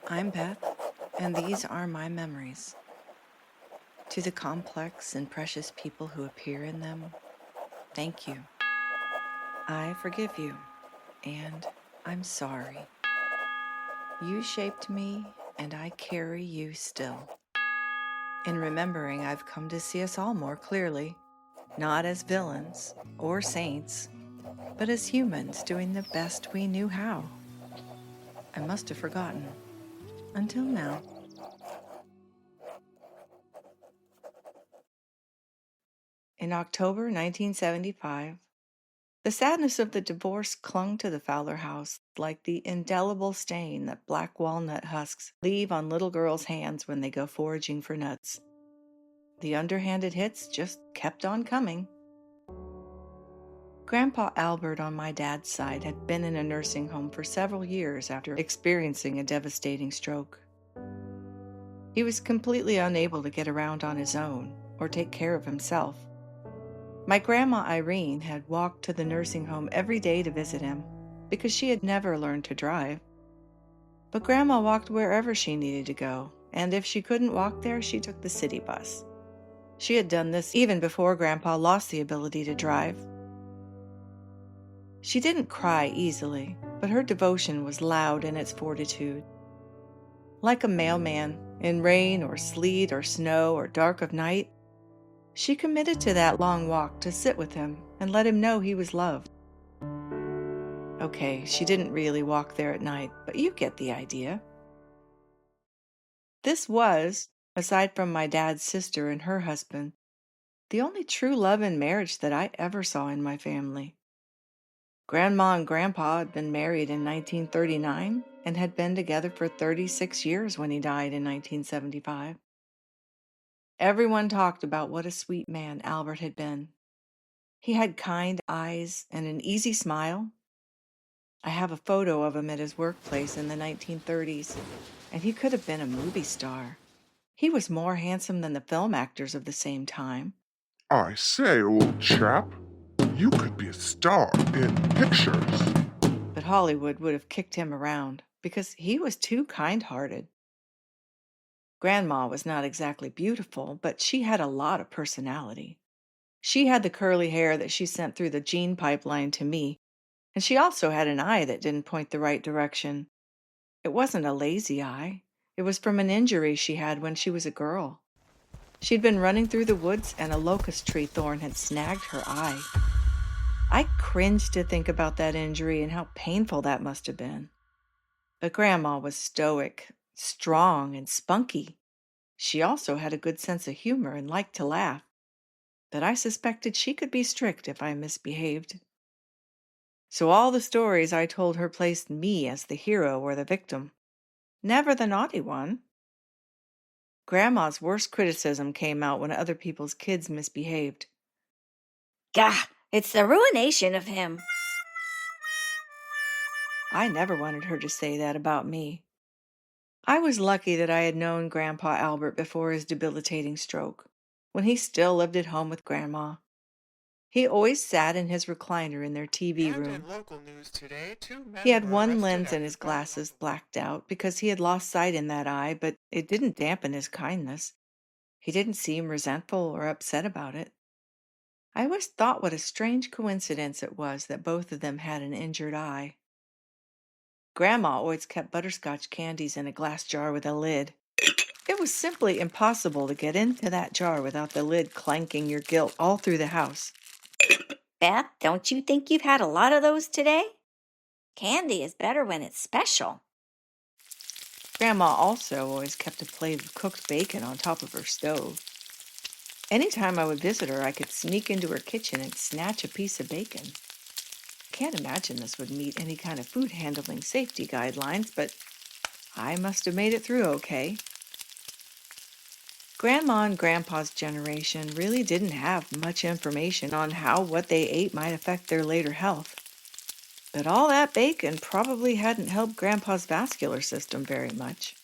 I'm Beth, and these are my memories. To the complex and precious people who appear in them, thank you. I forgive you, and I'm sorry. You shaped me, and I carry you still. In remembering, I've come to see us all more clearly, not as villains or saints, but as humans doing the best we knew how. I must have forgotten. Until now. In October 1975, the sadness of the divorce clung to the Fowler house like the indelible stain that black walnut husks leave on little girls' hands when they go foraging for nuts. The underhanded hits just kept on coming. Grandpa Albert on my dad's side had been in a nursing home for several years after experiencing a devastating stroke. He was completely unable to get around on his own or take care of himself. My grandma Irene had walked to the nursing home every day to visit him because she had never learned to drive. But Grandma walked wherever she needed to go, and if she couldn't walk there, she took the city bus. She had done this even before Grandpa lost the ability to drive. She didn't cry easily, but her devotion was loud in its fortitude. Like a mailman, in rain or sleet or snow or dark of night, she committed to that long walk to sit with him and let him know he was loved. Okay, she didn't really walk there at night, but you get the idea. This was, aside from my dad's sister and her husband, the only true love and marriage that I ever saw in my family. Grandma and Grandpa had been married in 1939 and had been together for 36 years when he died in 1975. Everyone talked about what a sweet man Albert had been. He had kind eyes and an easy smile. I have a photo of him at his workplace in the 1930s, and he could have been a movie star. He was more handsome than the film actors of the same time. I say, old chap, you could be a star in pictures. But Hollywood would have kicked him around because he was too kind-hearted. Grandma was not exactly beautiful, but she had a lot of personality. She had the curly hair that she sent through the gene pipeline to me, and she also had an eye that didn't point the right direction. It wasn't a lazy eye. It was from an injury she had when she was a girl. She'd been running through the woods and a locust tree thorn had snagged her eye. I cringed to think about that injury and how painful that must have been. But Grandma was stoic, strong, and spunky. She also had a good sense of humor and liked to laugh. But I suspected she could be strict if I misbehaved. So all the stories I told her placed me as the hero or the victim, never the naughty one. Grandma's worst criticism came out when other people's kids misbehaved. Gah, it's the ruination of him. I never wanted her to say that about me. I was lucky that I had known Grandpa Albert before his debilitating stroke, when he still lived at home with Grandma. He always sat in his recliner in their TV And room. in local news today, 2 men He had were one arrested lens in after his driving glasses blacked out because he had lost sight in that eye, but it didn't dampen his kindness. He didn't seem resentful or upset about it. I always thought what a strange coincidence it was that both of them had an injured eye. Grandma always kept butterscotch candies in a glass jar with a lid. It was simply impossible to get into that jar without the lid clanking your guilt all through the house. Beth, don't you think you've had a lot of those today? Candy is better when it's special. Grandma also always kept a plate of cooked bacon on top of her stove. Anytime I would visit her, I could sneak into her kitchen and snatch a piece of bacon. I can't imagine this would meet any kind of food handling safety guidelines, but I must have made it through okay. Grandma and Grandpa's generation really didn't have much information on how what they ate might affect their later health. But all that bacon probably hadn't helped Grandpa's vascular system very much.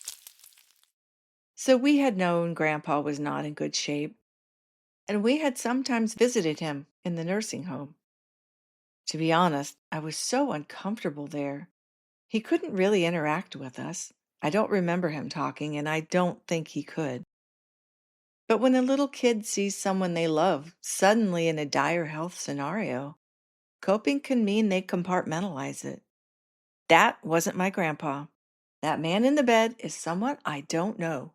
So we had known Grandpa was not in good shape, and we had sometimes visited him in the nursing home. To be honest, I was so uncomfortable there. He couldn't really interact with us. I don't remember him talking, and I don't think he could. But when a little kid sees someone they love suddenly in a dire health scenario, coping can mean they compartmentalize it. That wasn't my grandpa. That man in the bed is someone I don't know.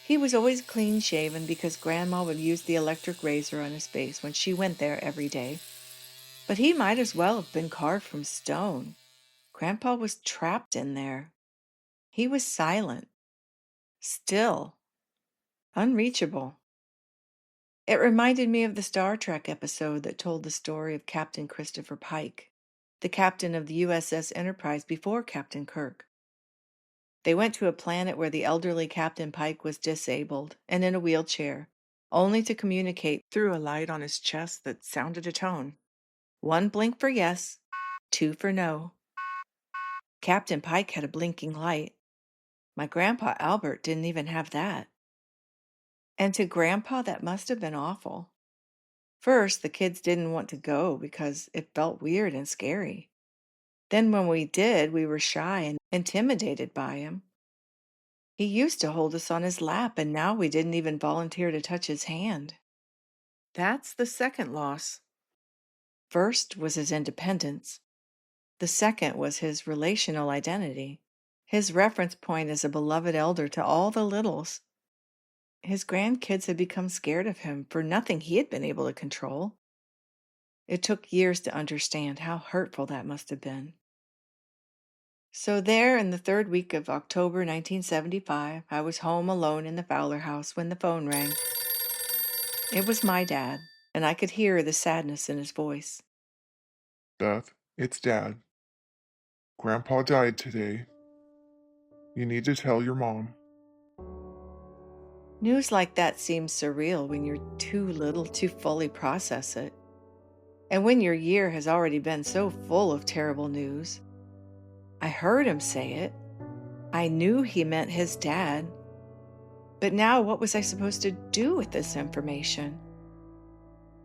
He was always clean shaven because Grandma would use the electric razor on his face when she went there every day. But he might as well have been carved from stone. Grandpa was trapped in there. He was silent, still, unreachable. It reminded me of the Star Trek episode that told the story of Captain Christopher Pike, the captain of the USS Enterprise before Captain Kirk. They went to a planet where the elderly Captain Pike was disabled and in a wheelchair, only to communicate through a light on his chest that sounded a tone. One blink for yes, two for no. Captain Pike had a blinking light. My grandpa Albert didn't even have that. And to Grandpa, that must have been awful. First, the kids didn't want to go because it felt weird and scary. Then, when we did, we were shy and intimidated by him. He used to hold us on his lap, and now we didn't even volunteer to touch his hand. That's the second loss. First was his independence. The second was his relational identity, his reference point as a beloved elder to all the littles. His grandkids had become scared of him for nothing he had been able to control. It took years to understand how hurtful that must have been. So there in the third week of October 1975, I was home alone in the Fowler house when the phone rang. It was my dad, and I could hear the sadness in his voice. Beth, it's Dad. Grandpa died today. You need to tell your mom. News like that seems surreal when you're too little to fully process it. And when your year has already been so full of terrible news. I heard him say it. I knew he meant his dad. But now what was I supposed to do with this information?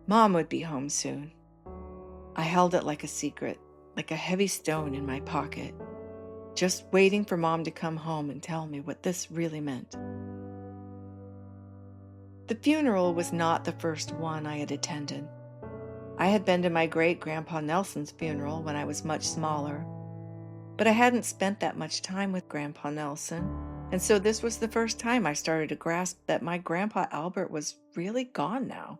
Mom would be home soon. I held it like a secret, like a heavy stone in my pocket, just waiting for Mom to come home and tell me what this really meant. The funeral was not the first one I had attended. I had been to my great-grandpa Nelson's funeral when I was much smaller, but I hadn't spent that much time with Grandpa Nelson, and so this was the first time I started to grasp that my Grandpa Albert was really gone now.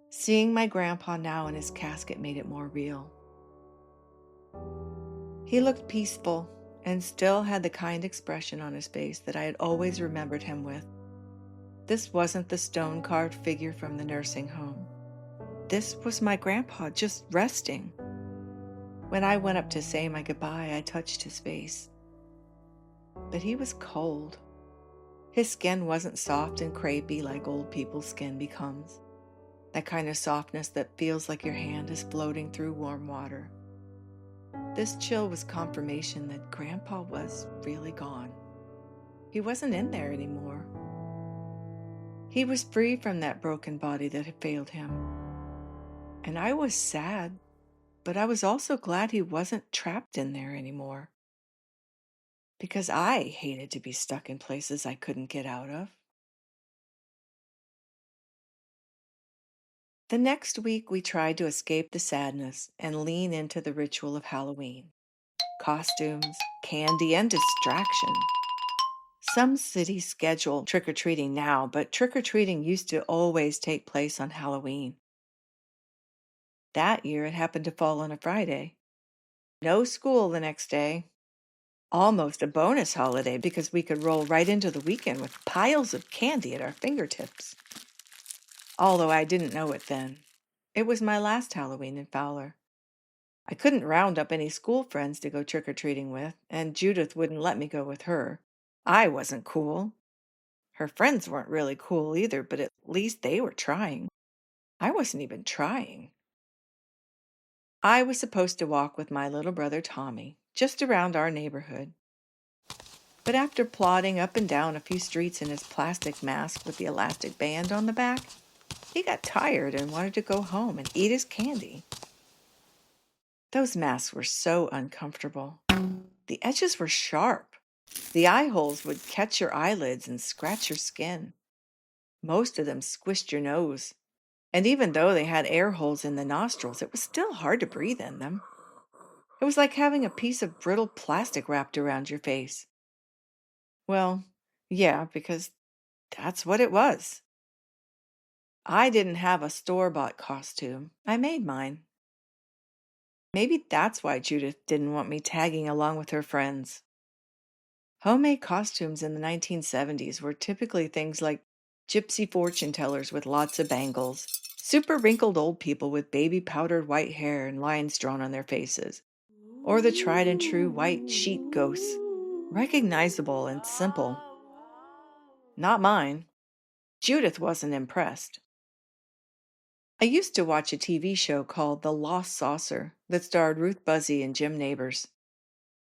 Seeing my grandpa now in his casket made it more real. He looked peaceful and still had the kind expression on his face that I had always remembered him with. This wasn't the stone-carved figure from the nursing home. This was my grandpa just resting. When I went up to say my goodbye, I touched his face. But he was cold. His skin wasn't soft and crepey like old people's skin becomes. That kind of softness that feels like your hand is floating through warm water. This chill was confirmation that Grandpa was really gone. He wasn't in there anymore. He was free from that broken body that had failed him. And I was sad, but I was also glad he wasn't trapped in there anymore. Because I hated to be stuck in places I couldn't get out of. The next week, we tried to escape the sadness and lean into the ritual of Halloween. Costumes, candy, and distraction. Some cities schedule trick-or-treating now, but trick-or-treating used to always take place on Halloween. That year, it happened to fall on a Friday. No school the next day. Almost a bonus holiday because we could roll right into the weekend with piles of candy at our fingertips. Although I didn't know it then. It was my last Halloween in Fowler. I couldn't round up any school friends to go trick-or-treating with, and Judith wouldn't let me go with her. I wasn't cool. Her friends weren't really cool either, but at least they were trying. I wasn't even trying. I was supposed to walk with my little brother Tommy, just around our neighborhood. But after plodding up and down a few streets in his plastic mask with the elastic band on the back, he got tired and wanted to go home and eat his candy. Those masks were so uncomfortable. The edges were sharp. The eye holes would catch your eyelids and scratch your skin. Most of them squished your nose. And even though they had air holes in the nostrils, it was still hard to breathe in them. It was like having a piece of brittle plastic wrapped around your face. Well, yeah, because that's what it was. I didn't have a store-bought costume. I made mine. Maybe that's why Judith didn't want me tagging along with her friends. Homemade costumes in the 1970s were typically things like gypsy fortune tellers with lots of bangles, super wrinkled old people with baby powdered white hair and lines drawn on their faces, or the tried and true white sheet ghosts, recognizable and simple. Not mine. Judith wasn't impressed. I used to watch a TV show called The Lost Saucer that starred Ruth Buzzy and Jim Nabors.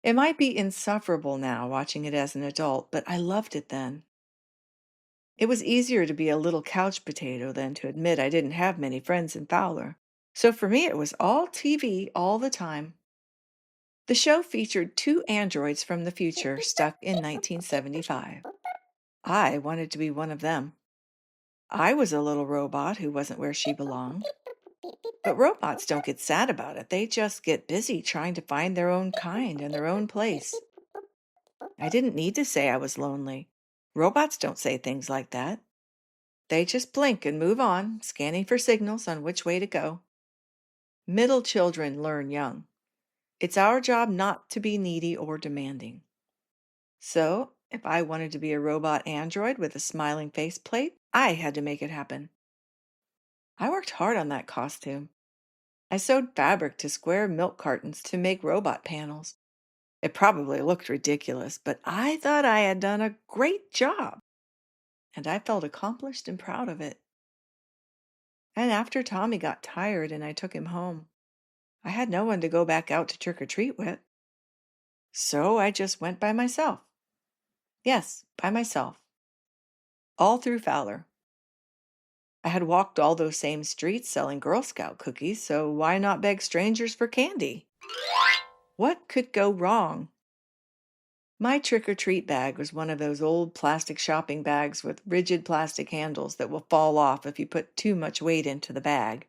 It might be insufferable now watching it as an adult, but I loved it then. It was easier to be a little couch potato than to admit I didn't have many friends in Fowler. So for me, it was all TV all the time. The show featured two androids from the future stuck in 1975. I wanted to be one of them. I was a little robot who wasn't where she belonged. But robots don't get sad about it. They just get busy trying to find their own kind and their own place. I didn't need to say I was lonely. Robots don't say things like that. They just blink and move on, scanning for signals on which way to go. Middle children learn young. It's our job not to be needy or demanding. So, if I wanted to be a robot android with a smiling faceplate, I had to make it happen. I worked hard on that costume. I sewed fabric to square milk cartons to make robot panels. It probably looked ridiculous, but I thought I had done a great job, and I felt accomplished and proud of it. And after Tommy got tired and I took him home, I had no one to go back out to trick or treat with. So I just went by myself. Yes, by myself. All through Fowler. I had walked all those same streets selling Girl Scout cookies, so why not beg strangers for candy? What could go wrong? My trick-or-treat bag was one of those old plastic shopping bags with rigid plastic handles that will fall off if you put too much weight into the bag.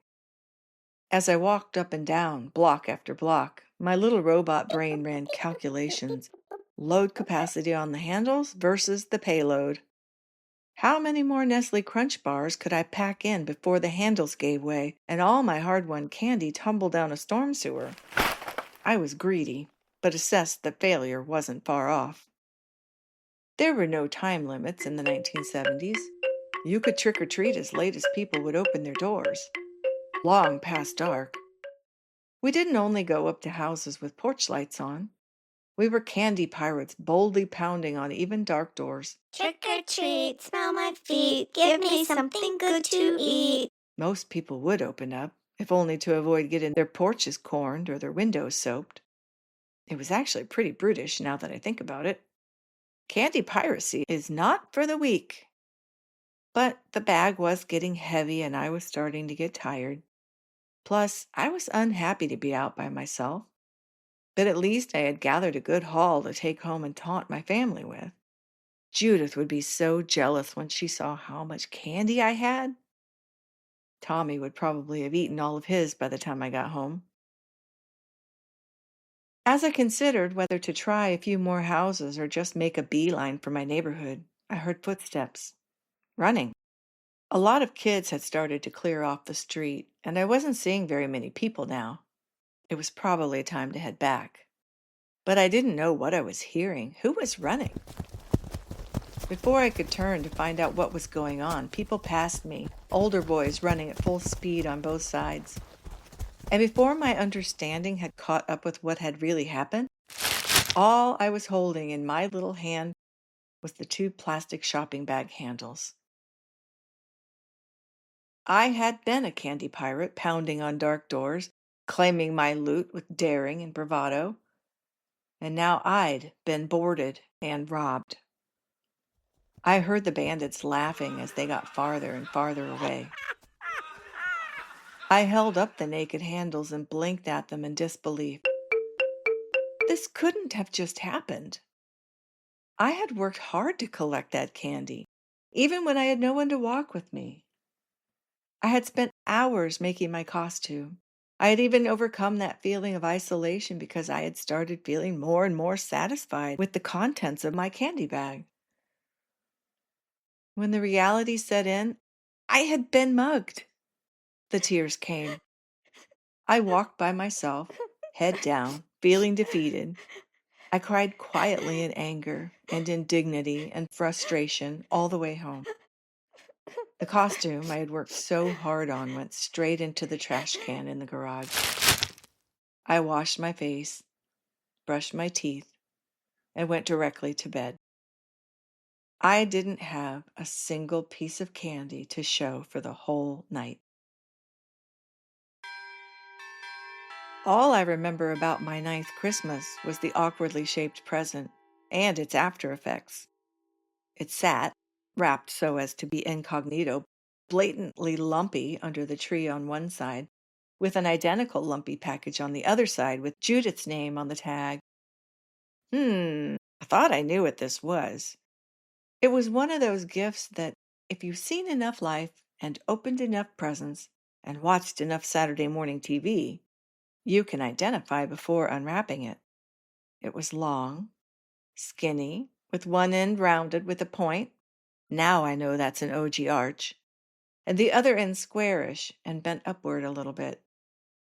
As I walked up and down, block after block, my little robot brain ran calculations. Load capacity on the handles versus the payload. How many more Nestle Crunch bars could I pack in before the handles gave way and all my hard-won candy tumbled down a storm sewer? I was greedy, but assessed that failure wasn't far off. There were no time limits in the 1970s. You could trick-or-treat as late as people would open their doors, long past dark. We didn't only go up to houses with porch lights on. We were candy pirates boldly pounding on even dark doors. Trick or treat, smell my feet, give me something good to eat. Most people would open up, if only to avoid getting their porches corned or their windows soaped. It was actually pretty brutish now that I think about it. Candy piracy is not for the weak. But the bag was getting heavy and I was starting to get tired. Plus, I was unhappy to be out by myself. But at least I had gathered a good haul to take home and taunt my family with. Judith would be so jealous when she saw how much candy I had. Tommy would probably have eaten all of his by the time I got home. As I considered whether to try a few more houses or just make a beeline for my neighborhood, I heard footsteps. Running. A lot of kids had started to clear off the street, and I wasn't seeing very many people now. It was probably time to head back. But I didn't know what I was hearing. Who was running? Before I could turn to find out what was going on, people passed me, older boys running at full speed on both sides. And before my understanding had caught up with what had really happened, all I was holding in my little hand was the two plastic shopping bag handles. I had been a candy pirate pounding on dark doors, claiming my loot with daring and bravado. And now I'd been boarded and robbed. I heard the bandits laughing as they got farther and farther away. I held up the naked handles and blinked at them in disbelief. This couldn't have just happened. I had worked hard to collect that candy, even when I had no one to walk with me. I had spent hours making my costume. I had even overcome that feeling of isolation because I had started feeling more and more satisfied with the contents of my candy bag. When the reality set in, I had been mugged. The tears came. I walked by myself, head down, feeling defeated. I cried quietly in anger and indignity and frustration all the way home. The costume I had worked so hard on went straight into the trash can in the garage. I washed my face, brushed my teeth, and went directly to bed. I didn't have a single piece of candy to show for the whole night. All I remember about my ninth Christmas was the awkwardly shaped present and its after effects. It sat, wrapped so as to be incognito, blatantly lumpy under the tree on one side, with an identical lumpy package on the other side with Judith's name on the tag. I thought I knew what this was. It was one of those gifts that, if you've seen enough life and opened enough presents and watched enough Saturday morning TV, you can identify before unwrapping it. It was long, skinny, with one end rounded with a point. Now I know that's an OG arch. And the other end squarish and bent upward a little bit.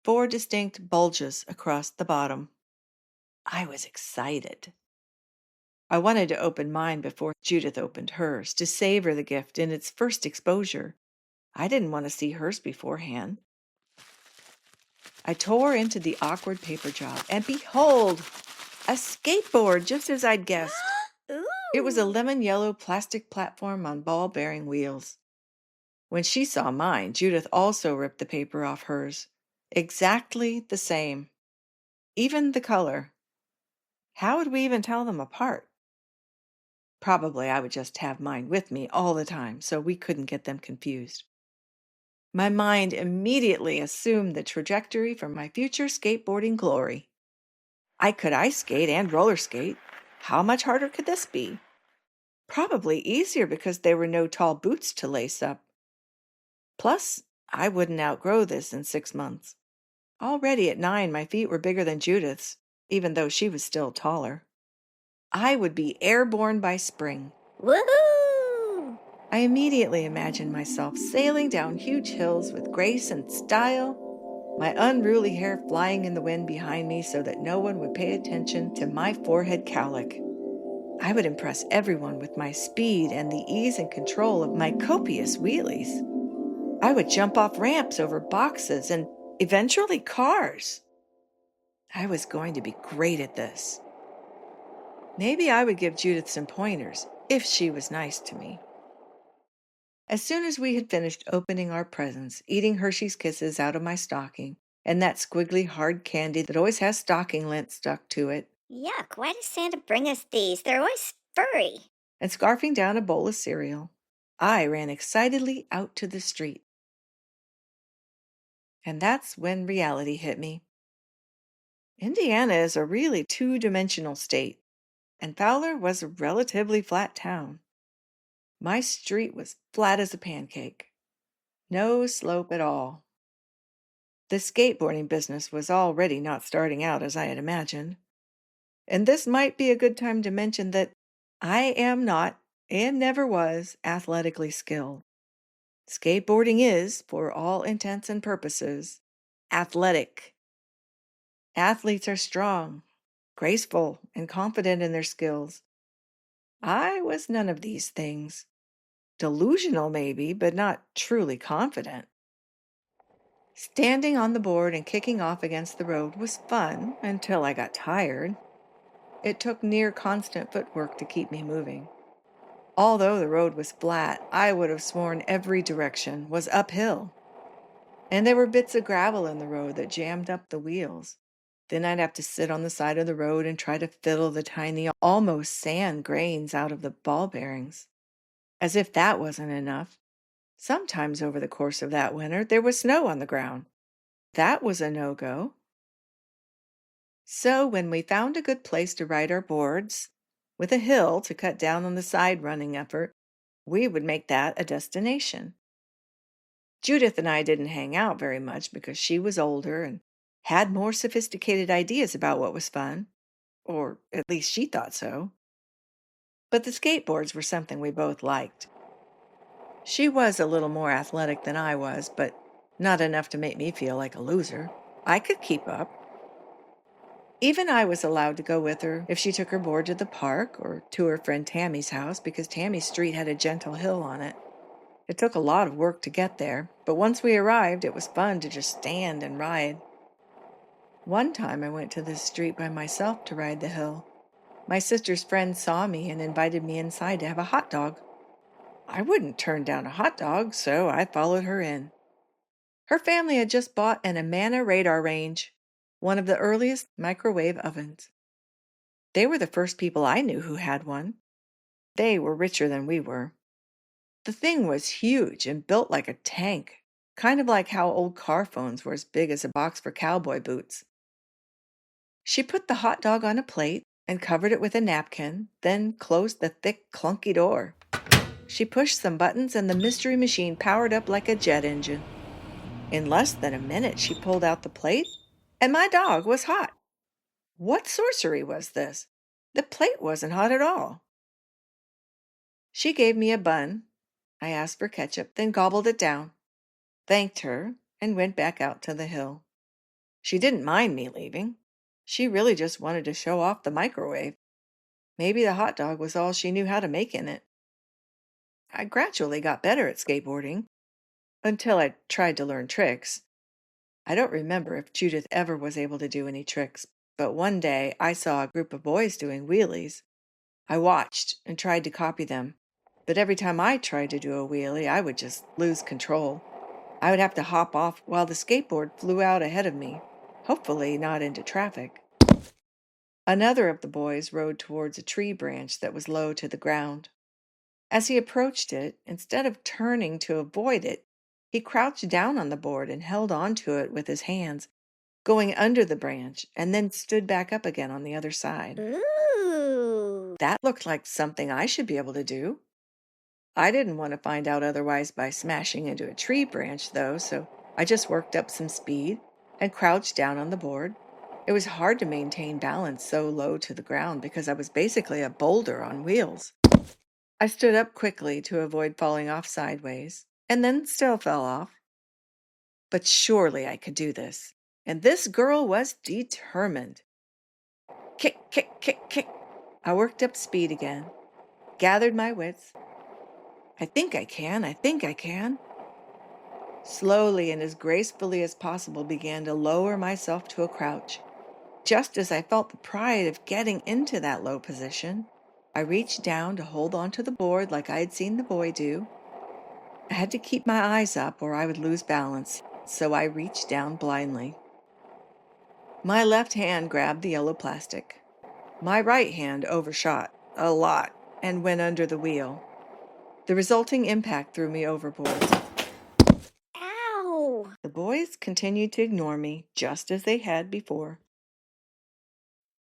4 distinct bulges across the bottom. I was excited. I wanted to open mine before Judith opened hers, to savor the gift in its first exposure. I didn't want to see hers beforehand. I tore into the awkward paper job, and behold, a skateboard, just as I'd guessed. It was a Ooh. lemon yellow plastic platform on ball-bearing wheels. When she saw mine, Judith also ripped the paper off hers. Exactly the same. Even the color. How would we even tell them apart? Probably I would just have mine with me all the time so we couldn't get them confused. My mind immediately assumed the trajectory for my future skateboarding glory. I could ice skate and roller skate. How much harder could this be? Probably easier because there were no tall boots to lace up. Plus, I wouldn't outgrow this in 6 months. Already at 9, my feet were bigger than Judith's, even though she was still taller. I would be airborne by spring. Woohoo! I immediately imagined myself sailing down huge hills with grace and style, my unruly hair flying in the wind behind me so that no one would pay attention to my forehead cowlick. I would impress everyone with my speed and the ease and control of my copious wheelies. I would jump off ramps over boxes and eventually cars. I was going to be great at this. Maybe I would give Judith some pointers if she was nice to me. As soon as we had finished opening our presents, eating Hershey's Kisses out of my stocking, and that squiggly hard candy that always has stocking lint stuck to it, Yuck, why does Santa bring us these? They're always furry. and scarfing down a bowl of cereal, I ran excitedly out to the street. And that's when reality hit me. Indiana is a really two-dimensional state, and Fowler was a relatively flat town. My street was flat as a pancake. No slope at all. The skateboarding business was already not starting out as I had imagined. And this might be a good time to mention that I am not, and never was, athletically skilled. Skateboarding is, for all intents and purposes, athletic. Athletes are strong, graceful, and confident in their skills. I was none of these things. Delusional, maybe, but not truly confident. Standing on the board and kicking off against the road was fun until I got tired. It took near constant footwork to keep me moving. Although the road was flat, I would have sworn every direction was uphill. And there were bits of gravel in the road that jammed up the wheels. Then I'd have to sit on the side of the road and try to fiddle the tiny, almost sand grains out of the ball bearings. As if that wasn't enough. Sometimes over the course of that winter, there was snow on the ground. That was a no-go. So when we found a good place to ride our boards, with a hill to cut down on the side running effort, we would make that a destination. Judith and I didn't hang out very much because she was older and had more sophisticated ideas about what was fun, or at least she thought so. But the skateboards were something we both liked. She was a little more athletic than I was, but not enough to make me feel like a loser. I could keep up. Even I was allowed to go with her if she took her board to the park or to her friend Tammy's house because Tammy's street had a gentle hill on it. It took a lot of work to get there, but once we arrived, it was fun to just stand and ride. One time I went to this street by myself to ride the hill. My sister's friend saw me and invited me inside to have a hot dog. I wouldn't turn down a hot dog, so I followed her in. Her family had just bought an Amana radar range, one of the earliest microwave ovens. They were the first people I knew who had one. They were richer than we were. The thing was huge and built like a tank, kind of like how old car phones were as big as a box for cowboy boots. She put the hot dog on a plate and covered it with a napkin, then closed the thick, clunky door. She pushed some buttons and the mystery machine powered up like a jet engine. In less than a minute, she pulled out the plate, and my dog was hot. What sorcery was this? The plate wasn't hot at all. She gave me a bun. I asked for ketchup, then gobbled it down, thanked her, and went back out to the hill. She didn't mind me leaving. She really just wanted to show off the microwave. Maybe the hot dog was all she knew how to make in it. I gradually got better at skateboarding, until I tried to learn tricks. I don't remember if Judith ever was able to do any tricks, but one day I saw a group of boys doing wheelies. I watched and tried to copy them, but every time I tried to do a wheelie, I would just lose control. I would have to hop off while the skateboard flew out ahead of me, hopefully not into traffic. Another of the boys rode towards a tree branch that was low to the ground. As he approached it, instead of turning to avoid it, he crouched down on the board and held onto it with his hands, going under the branch, and then stood back up again on the other side. Ooh. That looked like something I should be able to do. I didn't want to find out otherwise by smashing into a tree branch, though, so I just worked up some speed and crouched down on the board. It was hard to maintain balance so low to the ground because I was basically a boulder on wheels. I stood up quickly to avoid falling off sideways, and then still fell off. But surely I could do this, and this girl was determined. Kick, kick, kick, kick. I worked up speed again, gathered my wits. I think I can. Slowly and as gracefully as possible began to lower myself to a crouch. Just as I felt the pride of getting into that low position, I reached down to hold onto the board like I had seen the boy do. I had to keep my eyes up or I would lose balance, so I reached down blindly. My left hand grabbed the yellow plastic. My right hand overshot a lot and went under the wheel. The resulting impact threw me overboard. Ow! The boys continued to ignore me just as they had before.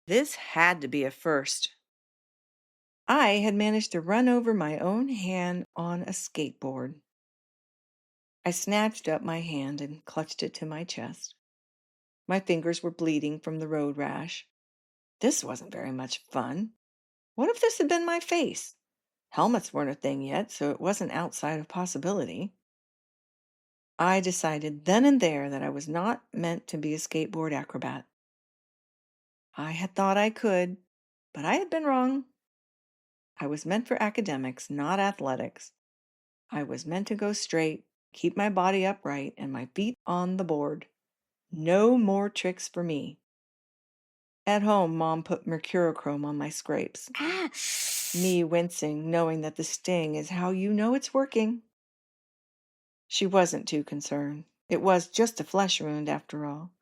This had to be a first. I had managed to run over my own hand on a skateboard. I snatched up my hand and clutched it to my chest. My fingers were bleeding from the road rash. This wasn't very much fun. What if this had been my face? Helmets weren't a thing yet, so it wasn't outside of possibility. I decided then and there that I was not meant to be a skateboard acrobat. I had thought I could, but I had been wrong. I was meant for academics, not athletics. I was meant to go straight, keep my body upright, and my feet on the board. No more tricks for me. At home, Mom put mercurochrome on my scrapes. Ah. Me wincing, knowing that the sting is how you know it's working. She wasn't too concerned. It was just a flesh wound, after all.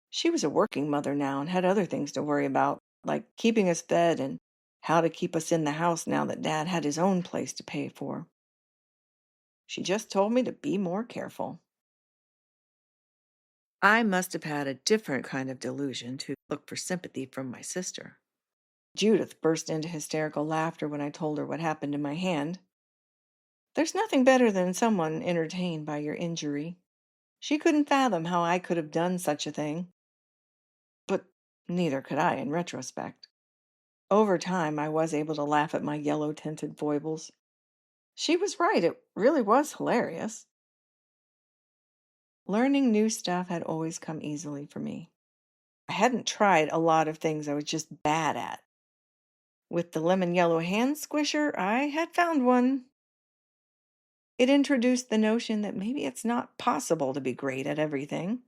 She was a working mother now and had other things to worry about, like keeping us fed and how to keep us in the house now that Dad had his own place to pay for. She just told me to be more careful. I must have had a different kind of delusion to look for sympathy from my sister. Judith burst into hysterical laughter when I told her what happened to my hand. There's nothing better than someone entertained by your injury. She couldn't fathom how I could have done such a thing. But neither could I in retrospect. Over time, I was able to laugh at my yellow-tinted foibles. She was right, it really was hilarious. Learning new stuff had always come easily for me. I hadn't tried a lot of things I was just bad at. With the lemon yellow hand squisher, I had found one. It introduced the notion that maybe it's not possible to be great at everything.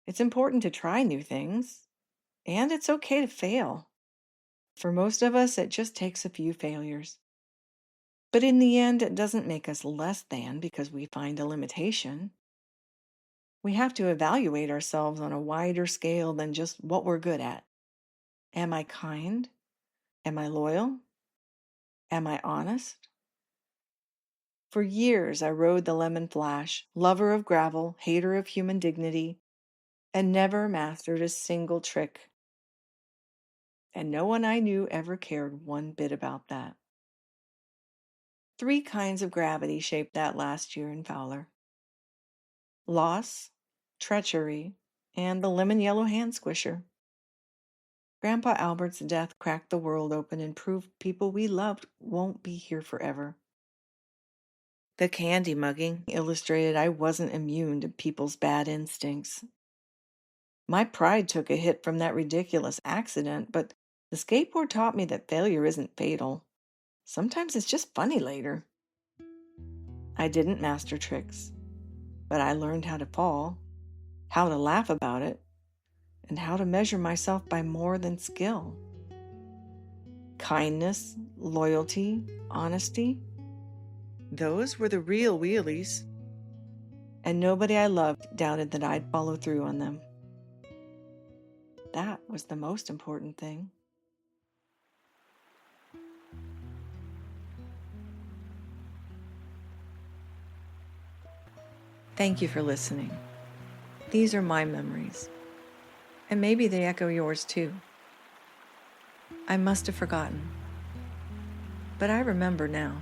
It's important to try new things, and it's okay to fail. For most of us, it just takes a few failures. But in the end, it doesn't make us less than because we find a limitation. We have to evaluate ourselves on a wider scale than just what we're good at. Am I kind? Am I loyal? Am I honest? For years, I rode the lemon flash, lover of gravel, hater of human dignity, and never mastered a single trick. And no one I knew ever cared one bit about that. 3 kinds of gravity shaped that last year in Fowler: loss, treachery, and the lemon yellow hand squisher. Grandpa Albert's death cracked the world open and proved people we loved won't be here forever. The candy mugging illustrated I wasn't immune to people's bad instincts. My pride took a hit from that ridiculous accident, but the skateboard taught me that failure isn't fatal. Sometimes it's just funny later. I didn't master tricks, but I learned how to fall, how to laugh about it, and how to measure myself by more than skill. Kindness, loyalty, honesty, those were the real wheelies. And nobody I loved doubted that I'd follow through on them. That was the most important thing. Thank you for listening. These are my memories, and maybe they echo yours too. I must have forgotten, but I remember now.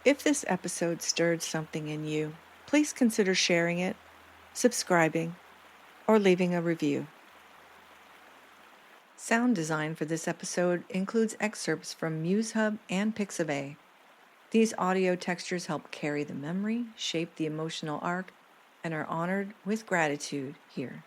If this episode stirred something in you, please consider sharing it, subscribing, or leaving a review. Sound design for this episode includes excerpts from MuseHub and Pixabay. These audio textures help carry the memory, shape the emotional arc, and are honored with gratitude here.